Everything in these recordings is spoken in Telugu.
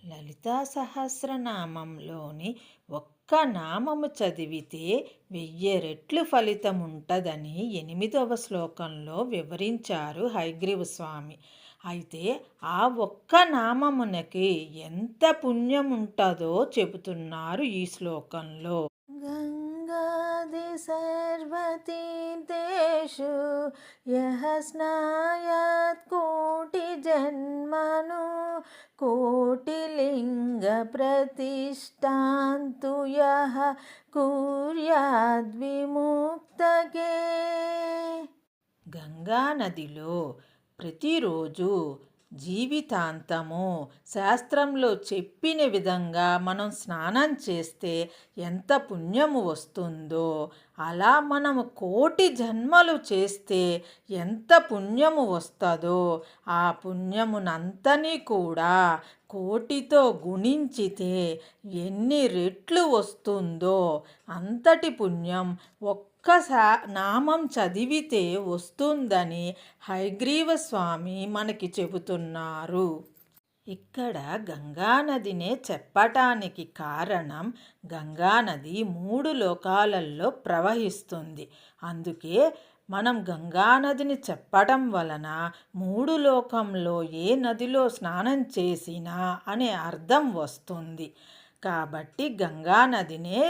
లలితా సహస్రనామంలోని ఒక్క నామము చదివితే 1000 రెట్లు ఫలితముంటదని 8వ శ్లోకంలో వివరించారు హయగ్రీవ స్వామి. అయితే ఆ ఒక్క నామమునకి ఎంత పుణ్యముంటుందో చెబుతున్నారు ఈ శ్లోకంలో. గంగాది సర్వతీర్థేషు యః స్నాయాత్ కోటి జన్మను కోటిలింగ ప్రతిష్టాంతు యః కుర్యాద్విముక్తగే. గంగా నదిలో ప్రతిరోజు జీవితాంతము శాస్త్రంలో చెప్పిన విధంగా మనం స్నానం చేస్తే ఎంత పుణ్యము వస్తుందో, అలా మనము కోటి జన్మలు చేస్తే ఎంత పుణ్యము వస్తుందో, ఆ పుణ్యమునంతని కూడా కోటితో గుణించితే ఎన్ని రెట్లు వస్తుందో అంతటి పుణ్యం ఒక్క నామం చదివితే వస్తుందని హయగ్రీవ స్వామి మనకి చెబుతున్నారు. ఇక్కడ గంగానదినే చెప్పటానికి కారణం, గంగానది 3 లోకాలలో ప్రవహిస్తుంది. అందుకే మనం గంగానదిని చెప్పడం వలన 3 లోకంలో ఏ నదిలో స్నానం చేసినా అనే అర్థం వస్తుంది. కాబట్టి గంగానదినే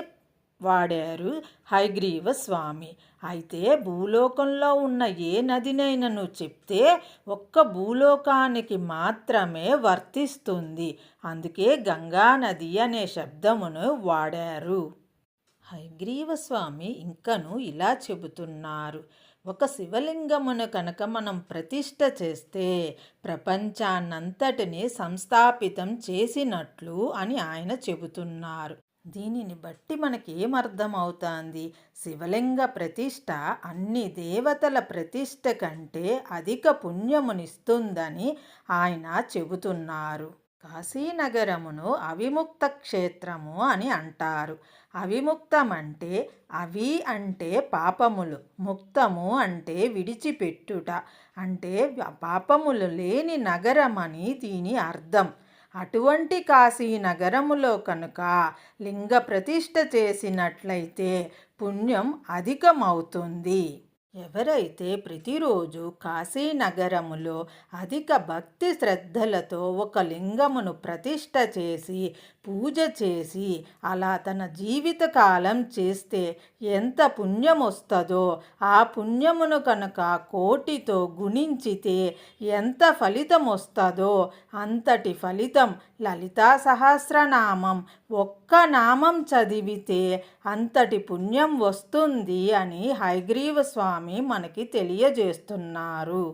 వాడారు హయగ్రీవ స్వామి. అయితే భూలోకంలో ఉన్న ఏ నదినైనను చెప్తే ఒక్క భూలోకానికి మాత్రమే వర్తిస్తుంది. అందుకే గంగానది అనే శబ్దమును వాడారు. హయగ్రీవ స్వామి ఇంకను ఇలా చెబుతున్నారు, ఒక శివలింగమును కనుక మనం ప్రతిష్ఠ చేస్తే ప్రపంచాన్నంతటిని సంస్థాపితం చేసినట్లు అని ఆయన చెబుతున్నారు. దీనిని బట్టి మనకేమర్థమవుతుంది? శివలింగ ప్రతిష్ఠ అన్ని దేవతల ప్రతిష్ఠ కంటే అధిక పుణ్యమునిస్తుందని ఆయన చెబుతున్నారు. కాశీనగరమును అవిముక్త క్షేత్రము అని అంటారు. అవిముక్తం అంటే, అవి అంటే పాపములు, ముక్తము అంటే విడిచిపెట్టుట, అంటే పాపములు లేని నగరమని దీని అర్థం. అటువంటి కాశీనగరములో కనుక లింగ ప్రతిష్ఠ చేసినట్లయితే పుణ్యం అధికమవుతుంది. ఎవరైతే ప్రతిరోజు కాశీనగరములో అధిక భక్తి శ్రద్ధలతో ఒక లింగమును ప్రతిష్ఠ చేసి పూజ చేసి అలా తన జీవితకాలం చేస్తే ఎంత పుణ్యం వస్తుందో, ఆ పుణ్యమును కనుక కోటితో గుణించితే ఎంత ఫలితం వస్తుందో అంతటి ఫలితం లలితా సహస్రనామం ఒక్క నామం చదివితే అంతటి పుణ్యం వస్తుంది అని హయగ్రీవ స్వామి మనకి తెలియజేస్తున్నారు.